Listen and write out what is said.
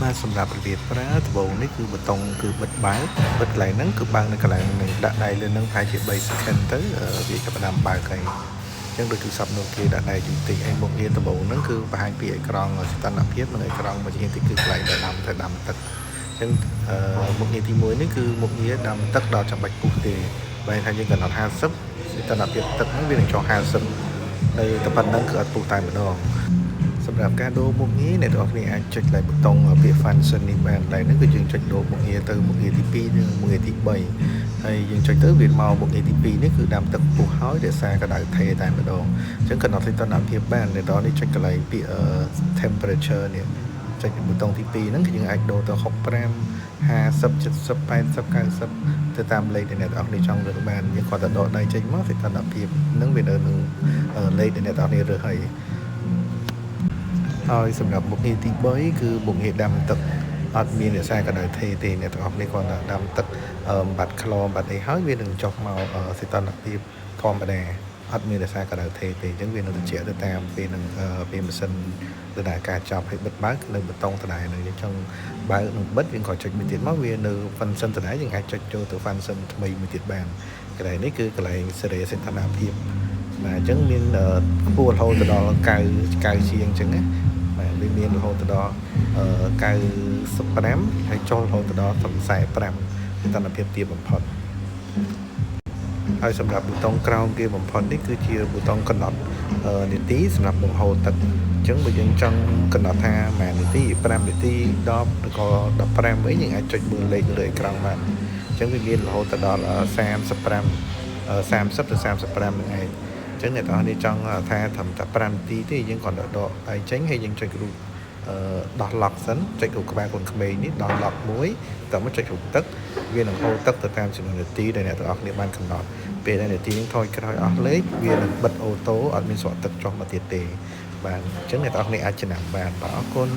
បាទសម្រាប់របៀបប្រើដំបូងនេះគឺប៊ូតុងគឺបិទបើកកន្លែងហ្នឹងគឺបើកនៅកន្លែងនឹងដាក់ដៃលើនឹងប្រហែលជា3 second ទៅវាចាប់ផ្ដើមបើកហើយអញ្ចឹងដូចទូរស័ព្ទ Nokia ដាក់ដៃយូរតិចហើយមុខងារដំបូងហ្នឹងគឺបង្ហាញពីអេក្រង់សីតុណ្ហភាពនិងអេក្រង់មួយជាទីគឺកន្លែងដែលដាំទឹកអញ្ចឹងមុខងារទី1នេះគឺមុខងារដាំទឹកដល់ចាំបាច់ពុះទេបែរថាយើងកំណត់50សីតុណ្ហភាពទឹកហ្នឹងវានឹងចុះ50នៅតែប៉ុណ្្នឹងគឺអត់ពុះតែម្ដងសម្រាប់ការដូរមុខងារអ្នកទាំងអស់គ្នាអាចចុចលើប៊ូតុងពាក្យ function នេះបានតែនេះគឺយើងចុចដូរមុខងារទៅមុខងារទី2និងមុខងារទី3ហើយយើងចុចទៅវាមកមុខងារទី2នេះគឺដាំទឹកពុះហើយរក្សាក្តៅថេរតែម្ដងអញ្ចឹងកំណត់សីតុណ្ហភាពបានអ្នកទាំងនេះចុចកន្លែងពាក្យ temperature នេះចុចប៊ូតុងទី2ហ្នឹងគឺយើងអាចដូរទៅ65 50 70 80 90ទៅតាមលេខដែលអ្នកទាំងអស់គ្នាចង់រើសបានយើងគាត់ទៅដកដៃចេញមកសីតុណ្ហភាពហ្នឹងវានៅនឹងលេខដែលអ្នកទាំងអស់គ្នារើសហើយសម្រាប់មុខងារទី3គឺមុខងារដាំទឹកអត់មានរក្សាកណ្ដៅថេរទេអ្នកទាំងអស់គ្នាគាត់ថាដាំទឹកបាត់ខ្លបាត់អីហើយវានឹងចុះមកសីតុណ្ហភាពធម្មតាអត់មានរក្សាកណ្ដៅថេរទេអញ្ចឹងវានឹងត្រជាក់ទៅតាមពេលនឹងពេលម៉ាស៊ីនដំណើរការចប់ហើយបិទបើកនៅប៊ូតុងដដែលនឹងយើងចង់បើកនឹងបិទយើងក៏ចុចមួយទៀតមកវានៅ function ដដែលយើងអាចចុចចូលទៅ function ថ្មីមួយទៀតបានកន្លែងនេះគឺកន្លែងសេរីសីតុណ្ហភាពបាទអញ្ចឹងមានខ្ពស់រហូតទៅដល់90ជាងអញ្ចឹងណាបាទវាមានរហូតដល់95ហើយចុះរហូតដល់45សីតុណ្ហភាពទាបបំផុតហើយសម្រាប់ប៊ូតុងក្រោមគេបំផុតនេះគឺជាប៊ូតុងកំណត់នាទីសម្រាប់បង្ហូរទឹកអញ្ចឹងបើយើងចង់កំណត់ថាម៉ែនាទី5នាទី10ឬក៏15អីយើងអាចចុចមើលលេខលើអេក្រង់បានអញ្ចឹងវាមានរហូតដល់35 30ទៅ35ហ្នឹងឯងអញ្ចឹងអ្នកទាំងអស់គ្នាចង់ថាត្រឹមតែ5នាទីទេយើងគ្រាន់តែដកដៃចេញហើយយើងចុចរូបដោះឡុកសិនចុចរូបក្បាលកូនក្មេងនេះដោះឡុកមួយតើមកចុចរូបទឹកវានឹងហូរទឹកទៅតាមចំនួននាទីដែលអ្នកទាំងអស់គ្នាបានកំណត់ពេលដែលនាទីនឹងថយក្រោយអស់លេខវានឹងបិទអូតូអត់មានស្រក់ទឹកចុះមកទៀតទេបាទអញ្ចឹងអ្នកទាំងអស់គ្នាអាចចំណាំបានបាទអរគុណ